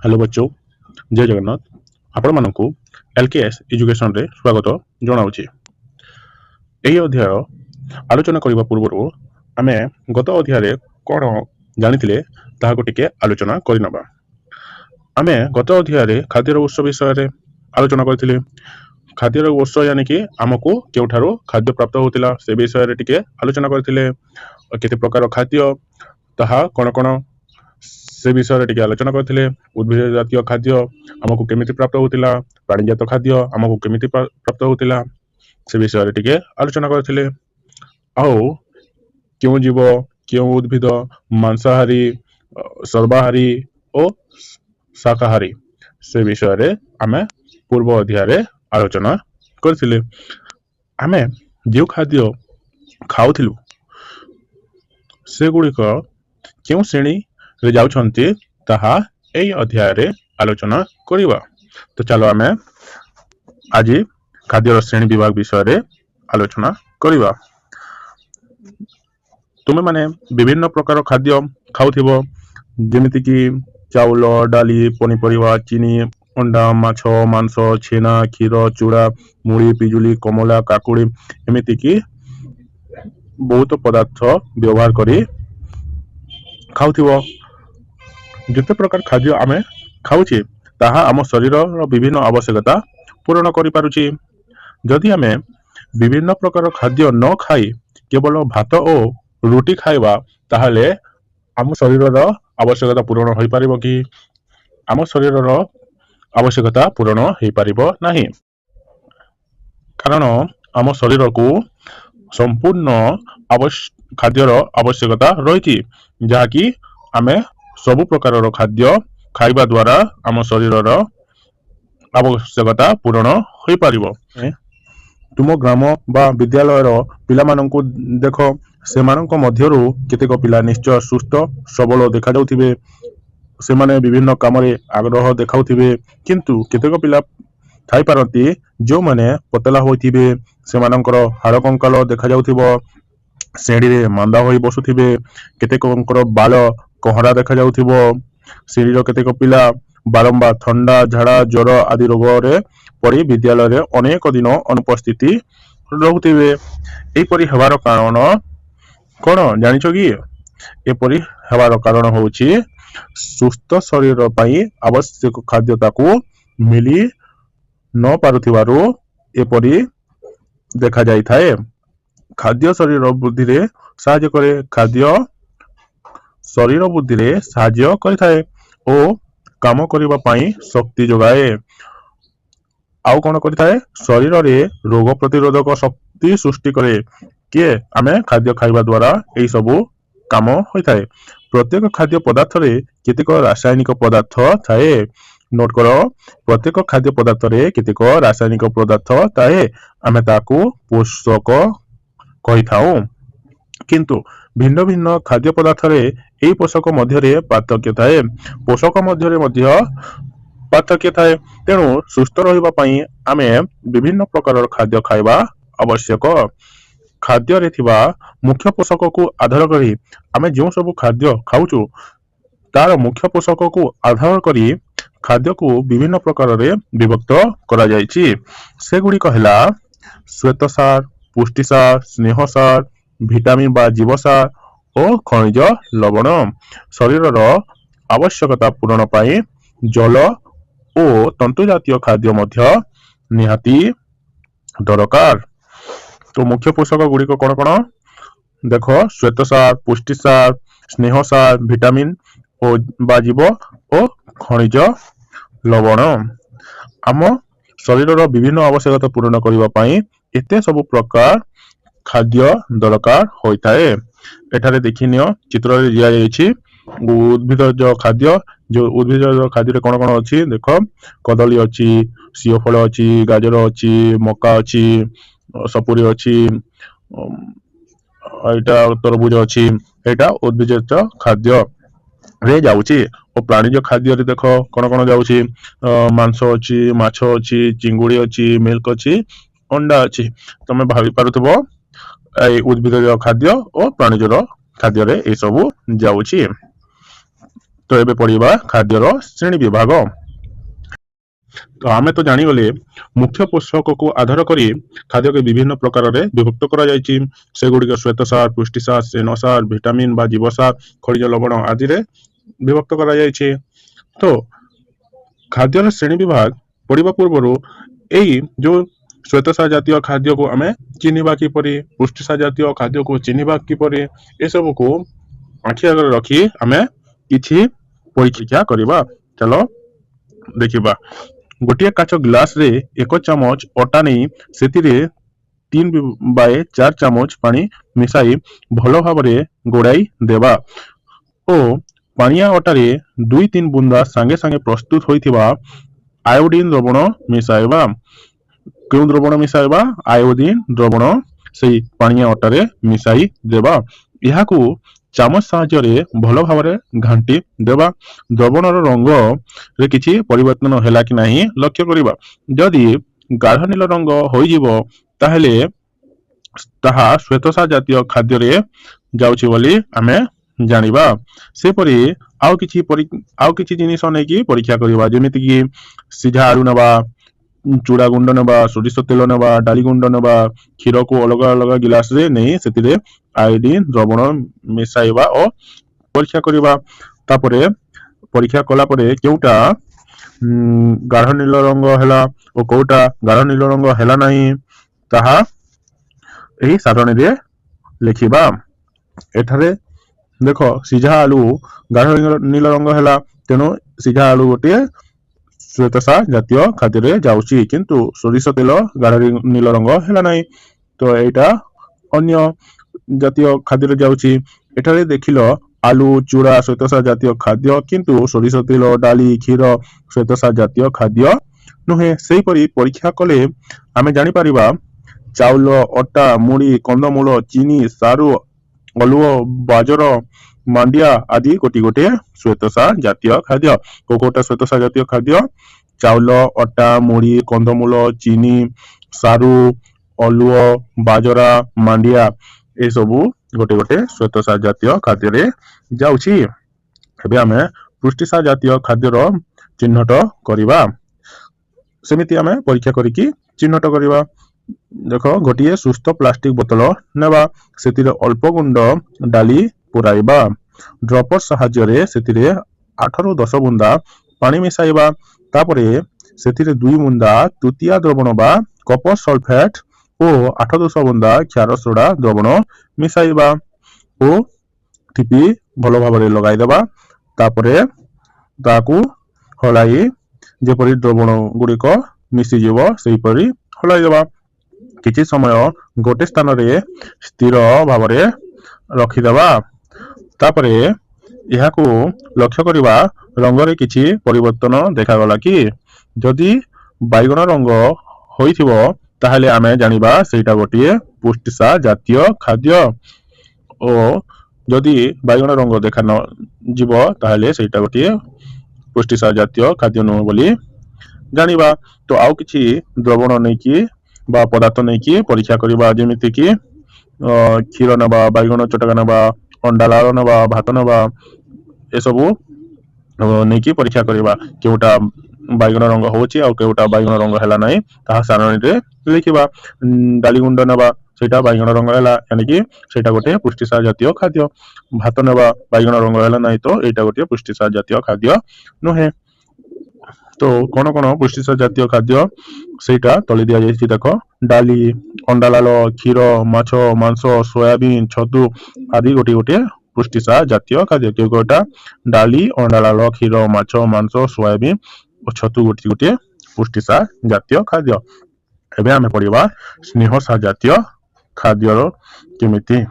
Hello बच्चों, जय जगन्नाथ। आपण मानकु एलकेएस एजुकेशन रे स्वागत जनाऊँच। यही अध्याय आलोचना करने पूर्व आमे गत अध्याय कौन जानी ताहाको टिके आलोचना करनबा। आमे गत अध्याय खाद्यर उत्स विषय आलोचना करथिले। खाद्यर उत्स यानी कि आमको केउठारो खाद्य प्राप्त होतिला से विषय रे टिके आलोचना करथिले। केते प्रकार खाद्य ताहा कोन कोन से विषय रे टिके आलोचना करथिले। उद्भिद जातीय खाद्य आमको केमिति प्राप्त होतिला, प्राणीजात खाद्य आमको केमिति प्राप्त होतिला से विषय रे टिके आलोचना करथिले। आउ क्यों जीव क्यों उद्भिद मांसाहारी सर्वाहारी और शाकाहारी से विषय रे आमे पूर्व अध्याय रे आलोचना करथिले। आमे जो खाद्य खाउथिलु से गुड़िक क्यों श्रेणी रे जाउछन्ति ताहा एई अध्याय रे आलोचना करिबा। तो चलो आमे आज खाद्यर श्रेणी विभाग विषय रे आलोचना करिबा। तुमे माने विभिन्न प्रकार खाद्य खाउथिबो, जेमिति कि चाउल, डाली, पनीपरिवा, चीनी, अंडा, माछ, मांस, छेना, क्षीर, चूड़ा, मुड़ी, पिजुली, कमला, काकुड़ी एमिति कि बहुत पदार्थ व्यवहार करी खाउथिबो। जिते प्रकार खाद्य आमे खाउछे ताहा आम शरीर विभिन्न आवश्यकता पूर्ण करि पारुछि। जदि आमे विभिन्न प्रकार खाद्य न खाई केवल भात और रुटी खाइबा ताहले आम शरीर आवश्यकता पूर्ण होई पारिबो कि? आम शरीर आवश्यकता पूर्ण होई पारिबो नाही। कारण आम शरीर को संपूर्ण खाद्यर आवश्यकता रही, जहाँकि आमे सबु प्रकार खाद्य खाइबा द्वारा आम शरीर आवश्यकता पूर्ण होई पारिबो। तुम ग्राम बा विद्यालय पिला माननकु देख, सेमाननक मध्यरु केतेक पिला निश्चय सुस्थ सबल देखा जाउथिबे। सेमाने विभिन्न काम रे आग्रह देखाउथिबे, किंतु केतेक पिला थाई पारंती जो माने पतला होइथिबे, सेमानकर हाड़ कंकाल देखा जाउथिबो, सेड़ी रे मांदा होई बसुथिबे, केतेकंकर बाल कहरा देखा जाउथिबो। शरीर केतेक पिला बारंबार ठंडा, झाड़ा, ज्वर आदि रोग रे पड़ी विद्यालय रे अनेक दिन अनुपस्थिति रहुथिबे। एपरि हेबार कारण कोन जानिछो कि? एपरि हेबार कारण होउछि सुस्थ शरीर पई आवश्यक खाद्यता को मिली न पारुथिबारु एपरि देखा जाई थाए। खाद्य शरीर बुद्धि रे साहाय्य करे। खाद्य शरीर बुद्धि रे साहाय्य करिथाए ओ काम करिबा पई शक्ति जोगाए। आउ कोन करिथाए? शरीर रे रोग प्रतिरोधक शक्ति सृष्टि करे। किए? आमे खाद्य खाइबा द्वारा एई सबु काम होइथाए। प्रत्येक खाद्य पदार्थ रे केतेक रासायनिक पदार्थ थाए। नोट करो, प्रत्येक खाद्य पदार्थ रे केतेक रासायनिक पदार्थ थाए। आमे ताकू पोषक कहि थाउ, किंतु भिन्न भिन्न खाद्य पदार्थ रे एई पोषक मध्य रे पार्थक्य थाए। पोषक मध्य रे मध्य पार्थक्य थाए। तेणु सुस्थ रहिबा पई आमे विभिन्न प्रकार खाद्य खाइबा आवश्यक। खाद्य रे थिबा मुख्य पोषक को आधार करी आमे जो सब खाद्य खाउछु तार मुख्य पोषक को आधार करी खाद्य को विभिन्न प्रकार रे विभक्त करा जायछि। से गुडी कहला श्वेतसार, पुष्टिसार, स्नेहसार, विटामिन बा जीवसार और खनिज लवण। शरीर आवश्यकता पूर्ण पाई जल और तंतु जातीय खाद्य मध्य निहाती दरकार। तो मुख्य पोषक गुड़िक कौन कौन देख? श्वेतसार, पुष्टिसार, स्नेहसार, विटामिन और बा जीव और खनिज लवण। आम शरीर विभिन्न आवश्यकता पूर्ण करने पाई एते सब प्रकार खाद्य दरकार होता है। एठारे देखिनियो चित्र रे दिया जायछि उद्भिद जो खाद्य, जो उद्भिद खाद्य रे कोन कोन अछि देख, कदली अछि, सियोफल अछि, गाजर अछि, मका अछि, सपुरी अछि, एटा तरबुज अछि। एटा उद्भिद खाद्य रे जाउछि। और प्राणीज खाद्य रे देखो कोन कोन जाउछि, मांस अछि, माछ अछि, चिंगुड़ी अछि, मिल्क अछि, अंडा अछि। तमे भाबी पारुथबो ए उद्भिद खाद्य और प्राणीज खाद्य रे ए सब जाउछि। तो एबे पढ़िबा खाद्यर श्रेणी विभाग। तो आमे तो जानिगले मुख्य पोषक को आधार करी खाद्य के विभिन्न प्रकार रे विभक्त करा जायछि। सेगुड़िक श्वेतसार, पुष्टिसार, स्नेहसार, विटामिन बा जीवसार, खनिज लवण आदि रे विभक्त करा जायछि। तो खाद्यर श्रेणी विभाग पढ़िबा पूर्व एई जो श्वेतसार जातीय खाद्य को आमे चिन्हिबा किपरि, पुष्टिसार जातीय खाद्य को चिन्हिबा किपरि, ए सब को आखि आगे रखी आमे किछि परीक्षा करिबा। चलो देखिबा। गोटे काच ग्लास रे 1 चामच अटा नहीं सेतिरे 3/4 चामच पानी मिसाई भलो भाबरे गोड़ाई देबा ओ पानिया अटारे 2-3 बुंदा सांगे सांगे प्रस्तुत होइथिबा आयोडीन द्रवण मिसाइबा। क्यों द्रवण मिसाइबा? आयोडीन द्रवण सेई पानिया अटारे मिसाई देबा। याकू चामच साहाय्य भल भाव घांटी देबा। द्रवणर रंग रे किछि परिवर्तन हैला कि नाही लक्ष्य करिबा। जदि गाढ़ नील रंग होइजिवो ताहेले ताहा श्वेतसार जातीय खाद्य रे जाउछि बोली आमे जानिबा। सेपरि आउ किछि जिनिस नै कि परीक्षा करिबा, जेमिति कि सिझा आलू नबा, चूड़ा गुंड नबा, सोरिष तेल नबा, डाली गुंड नबा, क्षीर को अलग अलग गिलास रे नहीं सेतिरे आयोडीन द्रवण मिसाइबा और परीक्षा करिबा। तापरे परीक्षा कला परे केउटा गाढ़ नील रंग हैला और कोउटा गाढ़ नील रंग हैला नहीं ताहा एही सारणी रे लिखिबा। एठारे देखो सिझा आलू गाढ़ नील रंग हैला, तेनो सिझा आलू गोटे श्वेतसार जातीय खाद्य रे जाउछि, किंतु सोरिष तेल गाढ़ नील रंग हैला नाही, तो एटा अन्य जातीय खाद्य रे जाउछि। एठारे देखिलो आलू चूड़ा श्वेतसार जातीय खाद्य, किंतु सोरिष तेल डाली क्षीर श्वेतसार जातीय खाद्य नुहे। सेही परि परीक्षा कले आमे जानि परिबा चाउल, अटा, मुड़ी, कंदमूल, चीनी, सारू, अलुओ, बाजर, मांडिया आदि गोटी गोटे श्वेतसार जातीय खाद्य। कोकोटा श्वेतसार जातीय खाद्य चाउल, अटा, मुड़ी, कंदमूल, चीनी, सारू, अलुओ, बाजरा, मांडिया ए सबू गोटे गोटे श्वेतसार जातीय खाद्य रे जाउछि। एबे आमे पुष्टिसार जातीय खाद्य रो चिन्हट करिबा। सेमिति आमे परीक्षा करिकि चिन्हट करिबा। देखो गोटिए सुस्थ प्लास्टिक बोतल नेबा, सेतिरे अल्प गुंड डाली पुराइबा। ड्रपर साहाय्य रे सेतिरे 8 ରୁ 10 बुंदा पानी मिसाइबा। तापरे सेतिरे 2 बुंदा तुतिया द्रवण बा कपर सल्फेट ओ 8-10 बुंदा क्षार सोडा द्रवण मिसाइबा ओ टिपी भलो भाबरे लगाई देबा। तापरे ताकू हलाई जेपरि द्रवण गुड़िक मिसी जीवो सेही परि हलाई देबा। किछि समय गोटे स्थान रे स्थिर भावरे रखी देबा। तापरे यहाकू लक्ष्य करिबा रंग रे किछि परिवर्तन देखा गला कि। जदि बैगण रंग होइथिबो ताहले आमे जानिबा सेटा गोटिए पुष्टिसार जातीय खाद्य ओ जदि बैगण रंग देखा न जीवो ताहले सेटा गोटिए पुष्टिसार जातीय खाद्य न बोली जानिबा। तो आउ किछि द्रवण नै कि बा पदार्थ नै कि परीक्षा करिबा, जेमिति कि क्षीर नबा, बैगण चटका नबा, अंडा लाल नबा, भात नबा, ए सबू नै कि परीक्षा करिबा। केउटा बैगण रंग होछि आ केउटा बैगण रंग हैला नाही ताहा सारणी रे लिखिबा। डाली गुंड नबा सेटा बैगण रंग हैला, यानी कि सेटा गोटे पुष्टिसार जातीय खाद्य। भात नबा बैगण रंग हैला नाही तो एटा गोटे पुष्टिसार जातीय खाद्य नुहे। तो कोन कोन पुष्टिसार जातीय खाद्य सेटा तली दिया जायछि। देखो डाली, अंडा लाल, क्षीर, माछ, मांस, सोयाबीन, छतु आदि गोटे गोटे पुष्टिसार जातीय खाद्य। केउटा डाली, अंडा लाल, क्षीर, माछ, मांस, सोयाबीन और छतु गोटे गोटे पुष्टिसार जातीय खाद्य। एबे आमे पढिबा स्नेहसार जातीय खाद्य केमिति।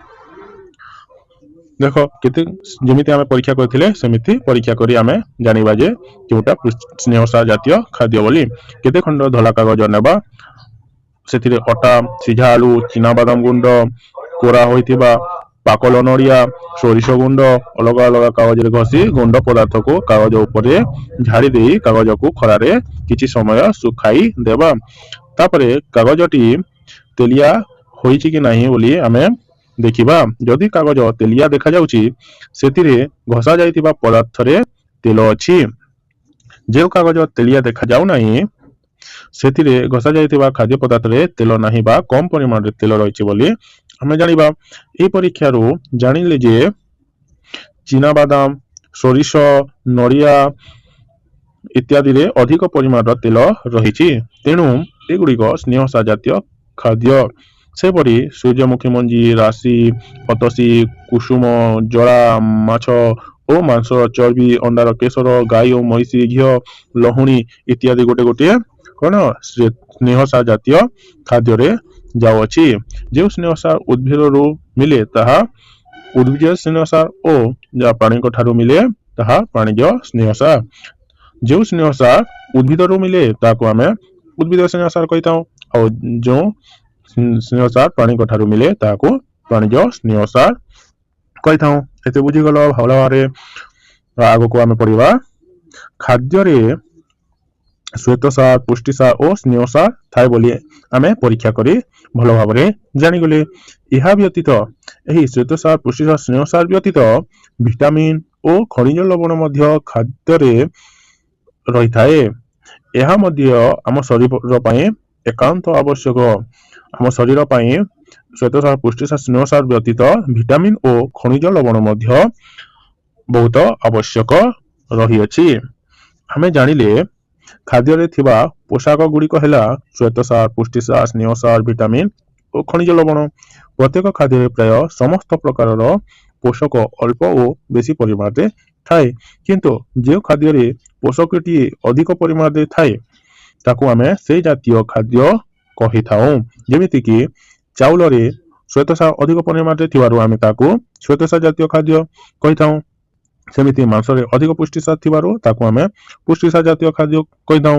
देखो केते जेमिति आमे परीक्षा करथिले सेमिति परीक्षा करी आमे जानिबा जे केउटा स्नेहसार जातीय खाद्य बोली। केते खंड धला कागज नेबा, सेतिरे अटा, सिझा आलू, चीना बादाम गुंड, कोरा होइतिबा पाकल नड़िया, सोरिष गुंड अलग अलग कागज रे घसी गुंड पदार्थ को कागज उपरे झाड़ी देई कागज को खरा रे किछि समय सुखाई देबा। तापरे कागजटी तेलिया होइछि कि नाही बोली आमे देखिबा। जदि कागज तेलिया देखा जाउछि सेतिरे घसा जाइतिबा पदार्थ रे ତେଲ ଅଛି। ଯେଉଁ କାଗଜ ତେଲିଆ ଦେଖାଯାଉ ନାହିଁ ସେଥିରେ ଘଷା ଯାଇଥିବା ଖାଦ୍ୟ ପଦାର୍ଥରେ ତେଲ ନାହିଁ ବା କମ ପରିମାଣରେ ତେଲ ରହିଛି ବୋଲି ଆମେ ଜାଣିବା। ଏହି ପରୀକ୍ଷାରୁ ଜାଣିଲେ ଯେ ଚିନାବାଦାମ, ସୋରିଷ, ନଡ଼ିଆ ଇତ୍ୟାଦିରେ ଅଧିକ ପରିମାଣର ତେଲ ରହିଛି, ତେଣୁ ଏଗୁଡ଼ିକ ସ୍ନେହସାର ଜାତୀୟ ଖାଦ୍ୟ। ସେପରି ସୂର୍ଯ୍ୟମୁଖୀ ମଞ୍ଜି, ରାଶି, ଅତସୀ, କୁସୁମ, ଜଳା, ମାଛ ଓ ମାଂସର ଚର୍ବି, ଅଣ୍ଡାର କେଶର, ଗାଈ ଓ ମଇଁଷି ଘିଅ, ଲହୁଣୀ ଇତ୍ୟାଦି ଗୋଟେ ଗୋଟିଏ କଣ ସ୍ନେହସାର ଜାତୀୟ ଖାଦ୍ୟରେ ଯାଉଅଛି। ଯେଉଁ ସ୍ନେହସାର ଉଦ୍ଭିଦରୁ ମିଳେ ତାହା ଉଦ୍ଭିଜ ସ୍ନେହସାର ଓ ଯାହା ପ୍ରାଣୀଙ୍କ ଠାରୁ ମିଳେ ତାହା ପ୍ରାଣୀଜ ସ୍ନେହସାର। ଯେଉଁ ସ୍ନେହସାର ଉଦ୍ଭିଦରୁ ମିଳେ ତାହାକୁ ଆମେ ଉଦ୍ଭିଦ ସ୍ନେହସାର କହିଥାଉ, ଆଉ ଯେଉଁ ସ୍ନେହସାର ପ୍ରାଣୀଙ୍କ ଠାରୁ ମିଳେ ତାହାକୁ ପ୍ରାଣୀଜ ସ୍ନେହସାର କହିଥାଉ। ଏତେ ବୁଝିଗଲ ଭଲ ଭାବରେ। ଆଗକୁ ଆମେ ପଢିବା ଖାଦ୍ୟରେ ଶ୍ୱେତସାର, ପୁଷ୍ଟିସାର ଓ ସ୍ନେହସାର ଥାଏ ବୋଲି ଆମେ ପରୀକ୍ଷା କରି ଭଲ ଭାବରେ ଜାଣିଗଲେ। ଏହା ବ୍ୟତୀତ ଏହି ଶ୍ୱେତସାର, ପୁଷ୍ଟିସାର, ସ୍ନେହସାର ବ୍ୟତୀତ ଭିଟାମିନ ଓ ଖଣିଜ ଲବଣ ମଧ୍ୟ ଖାଦ୍ୟରେ ରହିଥାଏ। ଏହା ମଧ୍ୟ ଆମ ଶରୀର ପାଇଁ ଏକାନ୍ତ ଆବଶ୍ୟକ। ଆମ ଶରୀର ପାଇଁ ଶ୍ୱେତସାର, ପୁଷ୍ଟିସାର, ସ୍ନେହସାର ବ୍ୟତୀତ ଭିଟାମିନ ଓ ଖଣିଜ ଲବଣ ମଧ୍ୟ ବହୁତ ଆବଶ୍ୟକ ରହିଅଛି। ଆମେ ଜାଣିଲେ ଖାଦ୍ୟରେ ଥିବା ପୋଷକ ଗୁଡ଼ିକ ହେଲା ଶ୍ୱେତସାର, ପୁଷ୍ଟିସାର, ସ୍ନେହସାର, ଭିଟାମିନ ଓ ଖଣିଜ ଲବଣ। ପ୍ରତ୍ୟେକ ଖାଦ୍ୟରେ ପ୍ରାୟ ସମସ୍ତ ପ୍ରକାରର ପୋଷକ ଅଳ୍ପ ଓ ବେଶୀ ପରିମାଣରେ ଥାଏ, କିନ୍ତୁ ଯେଉଁ ଖାଦ୍ୟରେ ପୋଷକଟି ଅଧିକ ପରିମାଣରେ ଥାଏ ତାକୁ ଆମେ ସେଇ ଜାତୀୟ ଖାଦ୍ୟ କହିଥାଉ। ଯେମିତିକି ଚାଉଳରେ ଶ୍ୱେତସାର ଅଧିକ ପରିମାଣରେ ଥିବାରୁ ଆମେ ତାକୁ ଶ୍ୱେତସାର ଜାତୀୟ ଖାଦ୍ୟ କହିଥାଉ। ସେମିତି ମାଂସରେ ଅଧିକ ପୁଷ୍ଟିସାର ଥିବାରୁ ତାକୁ ଆମେ ପୁଷ୍ଟିସାର ଜାତୀୟ ଖାଦ୍ୟ କହିଥାଉ।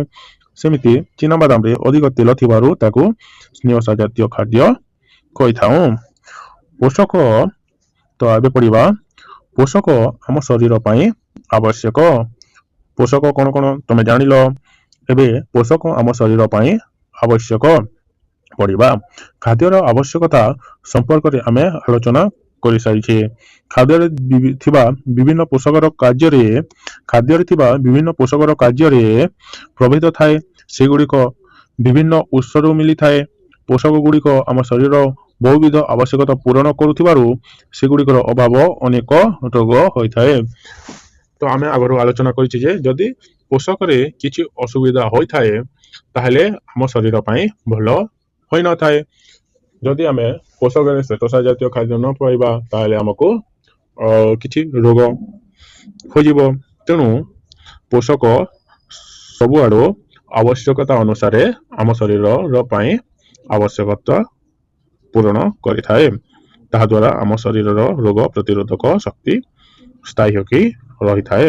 ସେମିତି ଚିନାବାଦାମରେ ଅଧିକ ତେଲ ଥିବାରୁ ତାକୁ ସ୍ନେହସାର ଜାତୀୟ ଖାଦ୍ୟ କହିଥାଉ। ପୋଷକ ତ ଏବେ ପଢିବା ପୋଷକ ଆମ ଶରୀର ପାଇଁ ଆବଶ୍ୟକ। ପୋଷକ କଣ କଣ ତମେ ଜାଣିଲ। ଏବେ ପୋଷକ ଆମ ଶରୀର ପାଇଁ ଆବଶ୍ୟକ ପଢିବା। ଖାଦ୍ୟର ଆବଶ୍ୟକତା ସମ୍ପର୍କରେ ଆମେ ଆଲୋଚନା କରିସାରିଛେ। ଖାଦ୍ୟରେ ଥିବା ବିଭିନ୍ନ ପୋଷକର କାର୍ଯ୍ୟରେ ପ୍ରଭେଦ ଥାଏ। ସେଗୁଡ଼ିକ ବିଭିନ୍ନ ଉତ୍ସରୁ ମିଳିଥାଏ। ପୋଷକ ଗୁଡ଼ିକ ଆମ ଶରୀର ବହୁବିଧ ଆବଶ୍ୟକତା ପୂରଣ କରୁଥିବାରୁ ସେଗୁଡ଼ିକର ଅଭାବ ଅନେକ ରୋଗ ହୋଇଥାଏ। ତ ଆମେ ଆଗରୁ ଆଲୋଚନା କରିଛେ ଯେ ଯଦି ପୋଷକରେ କିଛି ଅସୁବିଧା ହୋଇଥାଏ ତାହେଲେ ଆମ ଶରୀର ପାଇଁ ଭଲ ହୋଇନଥାଏ। ଯଦି ଆମେ ପୋଷକରେ ଶ୍ୱେତସାର ଜାତୀୟ ଖାଦ୍ୟ ନ ପାଇବା ତାହେଲେ ଆମକୁ କିଛି ରୋଗ ହୋଇଯିବ। ତେଣୁ ପୋଷକ ସବୁଆଡୁ ଆବଶ୍ୟକତା ଅନୁସାରେ ଆମ ଶରୀର ପାଇଁ ଆବଶ୍ୟକତା ପୂରଣ କରିଥାଏ। ତାହା ଦ୍ୱାରା ଆମ ଶରୀରର ରୋଗ ପ୍ରତିରୋଧକ ଶକ୍ତି ସ୍ଥାୟୀ ହୋଇ ରହିଥାଏ।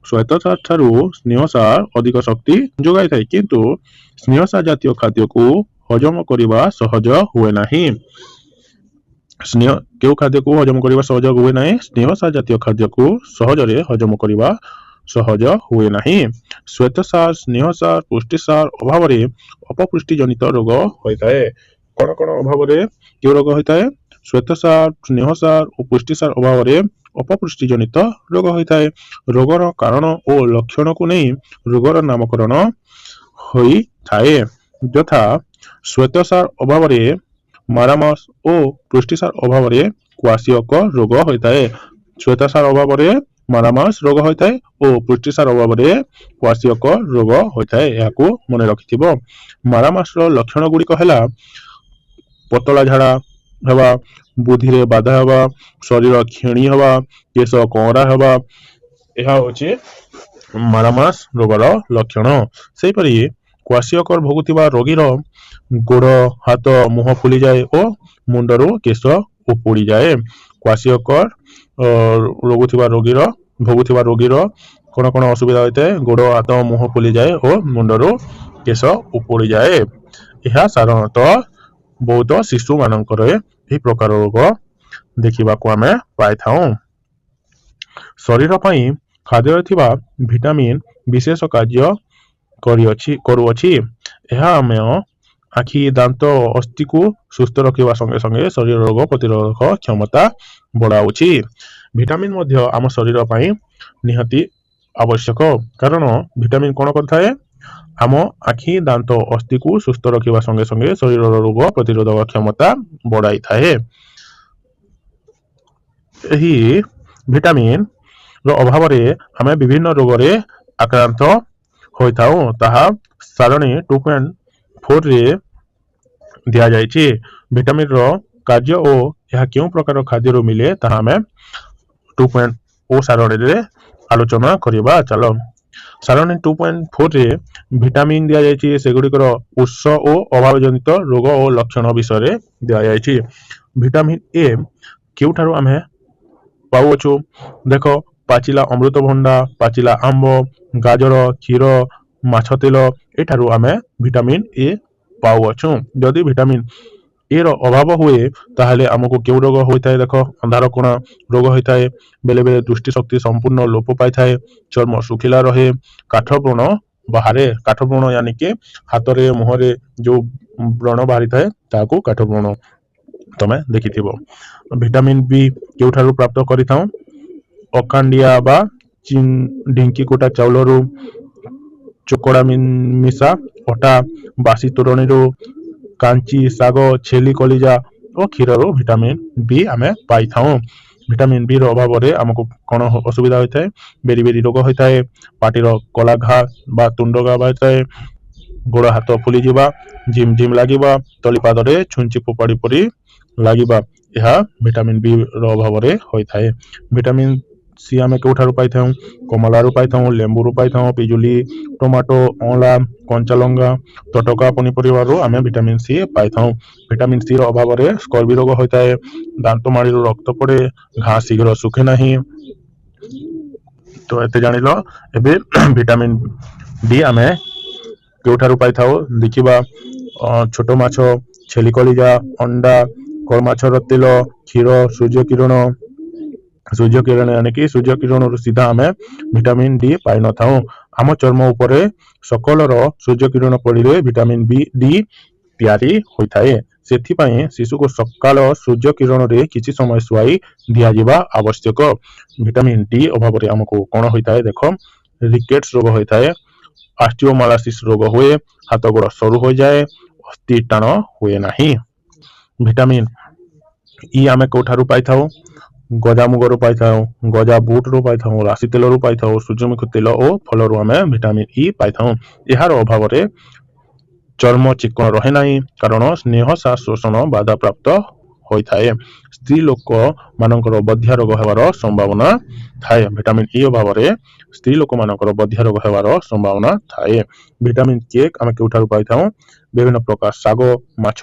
ଶ୍ୱେତସାର ଠାରୁ ସ୍ନେହସାର ଅଧିକ ଶକ୍ତି ଯୋଗାଇଥାଏ, କିନ୍ତୁ ସ୍ନେହସାର ଜାତୀୟ ଖାଦ୍ୟକୁ ହଜମ କରିବା ସହଜ ହୁଏ ନାହିଁ। କେଉଁ ଖାଦ୍ୟକୁ ହଜମ କରିବା ସହଜ ହୁଏ ନାହିଁ? ସ୍ନେହସାର ଜାତୀୟ ଖାଦ୍ୟକୁ ସହଜରେ ହଜମ କରିବା ସହଜ ହୁଏ ନାହିଁ। ଶ୍ୱେତସାର, ସ୍ନେହସାର, ପୁଷ୍ଟିସାର ଅଭାବରେ ଅପପୁଷ୍ଟି ଜନିତ ରୋଗ ହୋଇଥାଏ। କଣ କଣ ଅଭାବରେ କେଉଁ ରୋଗ ହୋଇଥାଏ? ଶ୍ୱେତସାର, ସ୍ନେହସାର ଓ ପୁଷ୍ଟିସାର ଅଭାବରେ ଅପପୁଷ୍ଟି ଜନିତ ରୋଗ ହୋଇଥାଏ। ରୋଗର କାରଣ ଓ ଲକ୍ଷଣକୁ ନେଇ ରୋଗର ନାମକରଣ ହୋଇଥାଏ। ଯଥା ଶ୍ୱେତସାର ଅଭାବରେ ମାରାମାସ ଓ ପୁଷ୍ଟିସାର ଅଭାବରେ କ୍ୱାସିୟକ ରୋଗ ହୋଇଥାଏ। ଶ୍ୱେତସାର ଅଭାବରେ ମାରାମାସ ରୋଗ ହୋଇଥାଏ ଓ ପୁଷ୍ଟିସାର ଅଭାବରେ କ୍ୱାସିୟକ ରୋଗ ହୋଇଥାଏ। ଏହାକୁ ମନେ ରଖିଥିବ। ମାରାମାସର ଲକ୍ଷଣ ଗୁଡ଼ିକ ହେଲା ପତଳା ଝାଡ଼ା ହେବା, ବୁଦ୍ଧିରେ ବାଧା ହେବା, ଶରୀର କ୍ଷୀଣ ହେବା, କେଶ କଅଁରା ହେବା, ଏହା ହେଉଛି ମାରାମାସ ରୋଗର ଲକ୍ଷଣ। ସେହିପରି କ୍ୱାସିୟକର ଭୋଗୁଥିବା ରୋଗୀର ଗୋଡ଼, ହାତ, ମୁହଁ ଫୁଲିଯାଏ ଓ ମୁଣ୍ଡରୁ କେଶ ଉପୁଡ଼ିଯାଏ। କ୍ୱାସିୟକର ଭୋଗୁଥିବା ରୋଗୀର କଣ କଣ ଅସୁବିଧା ହୋଇଥାଏ? ଗୋଡ଼, ହାତ, ମୁହଁ ଫୁଲିଯାଏ ଓ ମୁଣ୍ଡରୁ କେଶ ଉପୁଡ଼ିଯାଏ। ଏହା ସାଧାରଣତଃ ବହୁତ ଶିଶୁମାନଙ୍କରେ ଏହି ପ୍ରକାର ରୋଗ ଦେଖିବାକୁ ଆମେ ପାଇଥାଉ। ଶରୀର ପାଇଁ ଖାଦ୍ୟରେ ଥିବା ଭିଟାମିନ ବିଶେଷ କାର୍ଯ୍ୟ କରୁଅଛି। ଏହା ଆମ ଆଖି, ଦାନ୍ତ ଓ ଅସ୍ଥିକୁ ସୁସ୍ଥ ରଖିବା ସଙ୍ଗେ ସଙ୍ଗେ ଶରୀର ରୋଗ ପ୍ରତିରୋଧକ କ୍ଷମତା ବଢ଼ାଉଛି। ଭିଟାମିନ୍ ମଧ୍ୟ ଆମ ଶରୀର ପାଇଁ ନିହାତି ଆବଶ୍ୟକ, କାରଣ ଭିଟାମିନ୍ କ'ଣ କରିଥାଏ? ଆମ ଆଖି, ଦାନ୍ତ, ଅସ୍ଥିକୁ ସୁସ୍ଥ ରଖିବା ସଙ୍ଗେ ସଙ୍ଗେ ଶରୀରର ରୋଗ ପ୍ରତିରୋଧକ କ୍ଷମତା ବଢ଼ାଇଥାଏ। ଏହି ଭିଟାମିନ୍ ର ଅଭାବରେ ଆମେ ବିଭିନ୍ନ ରୋଗରେ ଆକ୍ରାନ୍ତ ହୋଇଥାଉ। ତାହା ସାରଣୀ 2.4ରେ ଦିଆଯାଇଛି। ଭିଟାମିନ୍ର କାର୍ଯ୍ୟ ଓ ଏହା କେଉଁ ପ୍ରକାର ଖାଦ୍ୟରୁ ମିଳେ ତାହା ଆମେ 2.0 ସାରଣୀରେ ଆଲୋଚନା କରିବା। ଚାଲ, ସାରଣୀ 2.4ରେ ଭିଟାମିନ୍ ଦିଆଯାଇଛି, ସେଗୁଡ଼ିକର ଉତ୍ସ ଓ ଅଭାବ ଜନିତ ରୋଗ ଓ ଲକ୍ଷଣ ବିଷୟରେ ଦିଆଯାଇଛି। ଭିଟାମିନ୍ ଏ କେଉଁଠାରୁ ଆମେ ପାଉଅଛୁ? ଦେଖ, ପାଚିଲା ଅମୃତଭଣ୍ଡା, ପାଚିଲା ଆମ୍ବ, ଗାଜର, କ୍ଷୀର, ମାଛ ତେଲ, ଏଠାରୁ ଆମେ ଭିଟାମିନ୍ ଏ ପାଉଅଛୁ। ଯଦି ଭିଟାମିନ୍ ଏ ର ଅଭାବ ହୁଏ ତାହେଲେ ଆମକୁ କେଉଁ ରୋଗ ହୋଇଥାଏ? ଦେଖ, ଅନ୍ଧାର କୋଣା ରୋଗ ହୋଇଥାଏ, ବେଳେବେଳେ ଦୃଷ୍ଟି ଶକ୍ତି ସମ୍ପୂର୍ଣ୍ଣ ଲୋପ ପାଇଥାଏ, ଚର୍ମ ଶୁଖିଲା ରହେ, କାଠ ବ୍ରଣ ବାହାରେ। କାଠ ବ୍ରଣ यानी ହାତରେ ମୁହଁରେ ଯୋଉ ବ୍ରଣ ବାହାରିଥାଏ ତାହାକୁ କାଠ ବ୍ରଣ ତମେ ଦେଖିଥିବ। ଭିଟାମିନ୍ ବି କେଉଁଠାରୁ ପ୍ରାପ୍ତ କରିଥାଉ? ଅଖାଣ୍ଡିଆ ବା ଢିଙ୍କି କୁଟା ଚାଉଳରୁ, ଚୋକଡ଼ା ମିଶା ଅଟା, ବାସି ତୋରଣୀରୁ, କାଞ୍ଚି ଶାଗ, ଛେଲି କଲିଜା ଓ କ୍ଷୀରରୁ ଭିଟାମିନ୍ ବି ଆମେ ପାଇଥାଉ। ଭିଟାମିନ୍ ବି ର ଅଭାବରେ ଆମକୁ କ'ଣ ଅସୁବିଧା ହୋଇଥାଏ? ବେରି ବେରି ରୋଗ ହୋଇଥାଏ, ପାଟିର କଳା ଘା ବା ତୁଣ୍ଡ ଘା ବାହାରିଥାଏ, ଗୋଡ଼ ହାତ ଫୁଲିଯିବା, ଝିମ୍ ଝିମ୍ ଲାଗିବା, ତଳିପାଦରେ ଛୁଞ୍ଚି ଫୋପାଡ଼ି ପରି ଲାଗିବା, ଏହା ଭିଟାମିନ୍ ବି ର ଅଭାବରେ ହୋଇଥାଏ। ଭିଟାମିନ୍ ସି ଆମେ କେଉଁଠାରୁ ପାଇଥାଉ? କମଳାରୁ ପାଇଥାଉ, ଲେମ୍ବୁରୁ ପାଇଥାଉ, ପିଜୁଳି, ଟମାଟୋ, ଅଁଳା, କଞ୍ଚାଲଙ୍କା, ତଟକା ପନିପରିବାରୁ ଆମେ ଭିଟାମିନ୍ ସି ପାଇଥାଉ। ଭିଟାମିନ୍ ସି ର ଅଭାବରେ ସ୍କର୍ବି ରୋଗ ହୋଇଥାଏ, ଦାନ୍ତ ମାଢ଼ିରୁ ରକ୍ତ ପଡ଼େ, ଘା ଶୀଘ୍ର ଶୁଖେ ନାହିଁ। ତ ଏତେ ଜାଣିଲ। ଏବେ ଭିଟାମିନ୍ ଡି ଆମେ କେଉଁଠାରୁ ପାଇଥାଉ ଦେଖିବା। ଛୋଟ ମାଛ, ଛେଲି କଲିଜା, ଅଣ୍ଡା, ମାଛର ତେଲ, କ୍ଷୀର, ସୂର୍ଯ୍ୟ କିରଣ यानी ସୂର୍ଯ୍ୟ କିରଣରୁ ସିଧା ଆମେ ଭିଟାମିନ୍ ଡି ପାଇନଥାଉ। ଆମ ଚର୍ମ ଉପରେ ସକଲର ସୂର୍ଯ୍ୟ କିରଣ ପଡ଼ିଲେ ଭିଟାମିନ୍ ଡି ତିଆରି ହୋଇଥାଏ। ସେଥିପାଇଁ ଶିଶୁକୁ ସକାଳ ସୂର୍ଯ୍ୟ କିରଣରେ କିଛି ସମୟ ଶୁଆଇ ଦିଆଯିବା ଆବଶ୍ୟକ। ଭିଟାମିନ୍ ଡି ଅଭାବରେ ଆମକୁ କ'ଣ ହୋଇଥାଏ? ଦେଖ, ରିକେଟ୍ସ ରୋଗ ହୋଇଥାଏ, ଅଷ୍ଟିଓମାଲାସିସ୍ ରୋଗ ହୁଏ, ହାତ ଗୋଡ଼ ସରୁ ହୋଇଯାଏ, ଅସ୍ଥି ଟାଣ ହୁଏ ନାହିଁ। ଭିଟାମିନ୍ ଇ ଆମେ କେଉଁଠାରୁ ପାଇଥାଉ? ଗଜାମୁଗରୁ ପାଇଥାଉ, ଗଜା ବୁଟରୁ ପାଇଥାଉ, ରାଶି ତେଲରୁ ପାଇଥାଉ, ସୂର୍ଯ୍ୟମୁଖୀ ତେଲ ଓ ଫଳରୁ ଆମେ ଭିଟାମିନ୍ ଇ ପାଇଥାଉ। ଏହାର ଅଭାବରେ ଚର୍ମ ଚିକ୍କଣ ରହେ ନାହିଁ, କାରଣ ସ୍ନେହ ଶ୍ୱାସ ଶୋଷଣ ବାଧାପ୍ରାପ୍ତ ହୋଇଥାଏ। ସ୍ତ୍ରୀ ଲୋକମାନଙ୍କର ବଧିଆ ରୋଗ ହେବାର ସମ୍ଭାବନା ଥାଏ। ଭିଟାମିନ୍ ଇ ଅଭାବରେ ସ୍ତ୍ରୀ ଲୋକମାନଙ୍କର ବଧିଆ ରୋଗ ହେବାର ସମ୍ଭାବନା ଥାଏ। ଭିଟାମିନ୍ କେ ଆମେ କେଉଁଠାରୁ ପାଇଥାଉ? ବିଭିନ୍ନ ପ୍ରକାର ଶାଗ, ମାଛ,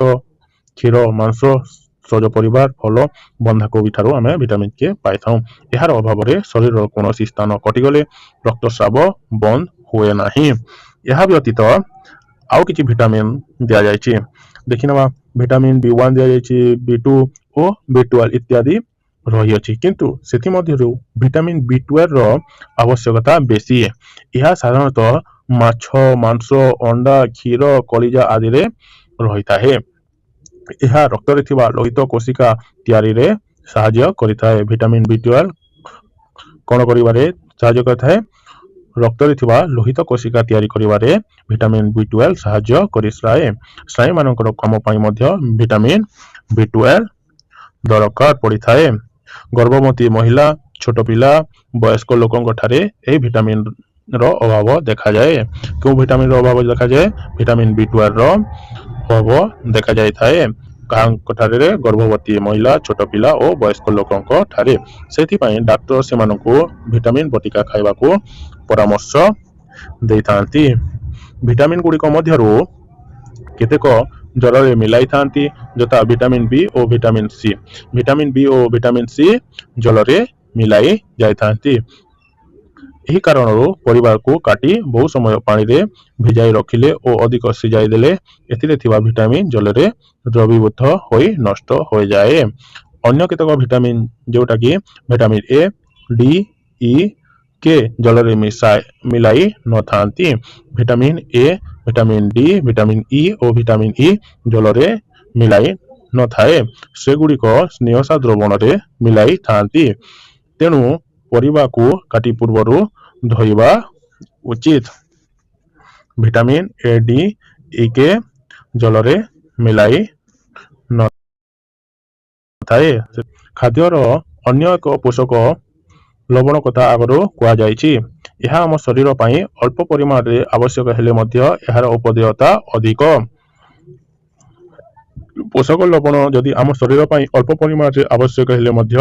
କ୍ଷୀର, ମାଂସ, ସଜ ପରିବାର, ଫଳ, ବନ୍ଧାକୋବି ଠାରୁ ଆମେ ଭିଟାମିନ୍ କେ ପାଇଥାଉ। ଏହାର ଅଭାବରେ ଶରୀରର କୌଣସି ସ୍ଥାନ କଟିଗଲେ ରକ୍ତସ୍ରାବ ବନ୍ଦ ହୁଏ ନାହିଁ। ଏହା ବ୍ୟତୀତ ଆଉ କିଛି ଭିଟାମିନ୍ ଦିଆଯାଇଛି, ଦେଖିନେବା। ଭିଟାମିନ୍ B1 ଦିଆଯାଇଛି, B2 ଓ B12 ଇତ୍ୟାଦି ରହିଅଛି, କିନ୍ତୁ ସେଥିମଧ୍ୟରୁ ଭିଟାମିନ୍ B12 ର ଆବଶ୍ୟକତା ବେଶୀ। ଏହା ସାଧାରଣତଃ ମାଛ, ମାଂସ, ଅଣ୍ଡା, କ୍ଷୀର, କଲିଜା ଆଦିରେ ରହିଥାଏ। ଏହା ରକ୍ତରେ ଥିବା ଲୋହିତ କୋଶିକା ତିଆରିରେ ସାହାଯ୍ୟ କରିଥାଏ। ଭିଟାମିନ୍ B12 କ'ଣ କରିବାରେ ସାହାଯ୍ୟ କରିଥାଏ? ରକ୍ତରେ ଥିବା ଲୋହିତ କୋଶିକା ତିଆରି କରିବାରେ ଭିଟାମିନ୍ B12 ସାହାଯ୍ୟ କରିଥାଏ। ସ୍ନାୟୁମାନଙ୍କର କାମ ପାଇଁ ମଧ୍ୟ ଭିଟାମିନ୍ B12 ଦରକାର ପଡ଼ିଥାଏ। ଗର୍ଭବତୀ ମହିଳା, ଛୋଟ ପିଲା, ବୟସ୍କ ଲୋକଙ୍କ ଠାରେ ଏହି ଭିଟାମିନ୍ ର ଅଭାବ ଦେଖାଯାଏ। କେଉଁ ଭିଟାମିନ୍ ର ଅଭାବ ଦେଖାଯାଏ? ଭିଟାମିନ୍ B12 ର ଅଭାବ ଦେଖାଯାଇଥାଏ। କାହାଙ୍କ ଠାରେ? ଗର୍ଭବତୀ ମହିଳା, ଛୋଟ ପିଲା ଓ ବୟସ୍କ ଲୋକଙ୍କ ଠାରେ। ସେଥିପାଇଁ ଡାକ୍ତର ସେମାନଙ୍କୁ ଭିଟାମିନ୍ ବଟିକା ଖାଇବାକୁ ପରାମର୍ଶ ଦେଇଥାନ୍ତି। ଭିଟାମିନ୍ ଗୁଡ଼ିକ ମଧ୍ୟରୁ କେତେକ ଜଳରେ ମିଳାଇଥାନ୍ତି, ଯଥା ଭିଟାମିନ୍ ବି ଓ ଭିଟାମିନ୍ ସି। ଭିଟାମିନ୍ ବି ଓ ଭିଟାମିନ୍ ସି ଜଳରେ ମିଳାଇ ଯାଇଥାନ୍ତି। ଏହି କାରଣରୁ ପରିବାକୁ କାଟି ବହୁ ସମୟ ପାଣିରେ ଭିଜାଇ ରଖିଲେ ଓ ଅଧିକ ସିଝାଇ ଦେଲେ ଏଥିରେ ଥିବା ଭିଟାମିନ୍ ଜଳରେ ଦ୍ରବୀଭୂତ ହୋଇ ନଷ୍ଟ ହୋଇଯାଏ। ଅନ୍ୟ କେତେକ ଭିଟାମିନ୍ ଯେଉଁଟାକି ଭିଟାମିନ୍ ଏ, ଡି, ଇ, କେ ଜଳରେ ମିଳାଇ ନଥାନ୍ତି। Vitamin A, vitamin D, vitamin E O vitamin E ଜଳରେ ମିଳାଇ ନଥାଏ, ସେଗୁଡ଼ିକ ସ୍ନେହସାର ଦ୍ରବଣରେ ମିଳାଇ ଥାନ୍ତି। ତେଣୁ ପରିବାକୁ କାଟି ପୂର୍ବରୁ ଧୋଇବା ଉଚିତ। ଭିଟାମିନ୍ ଏ ଡି ଇ କେ ଜଳରେ ମିଳାଇ ନଥାଏ। ଖାଦ୍ୟର ଅନ୍ୟ ଏକ ପୋଷକ ଲବଣ କଥା ଆଗରୁ କୁହାଯାଇଛି। ଏହା ଆମ ଶରୀର ପାଇଁ ଅଳ୍ପ ପରିମାଣରେ ଆବଶ୍ୟକ ହେଲେ ମଧ୍ୟ ଏହାର ଉପଦେୟତା ଅଧିକ। ପୋଷକ ଲବଣ ଯଦି ଆମ ଶରୀର ପାଇଁ ଅଳ୍ପ ପରିମାଣରେ ଆବଶ୍ୟକ ହେଲେ ମଧ୍ୟ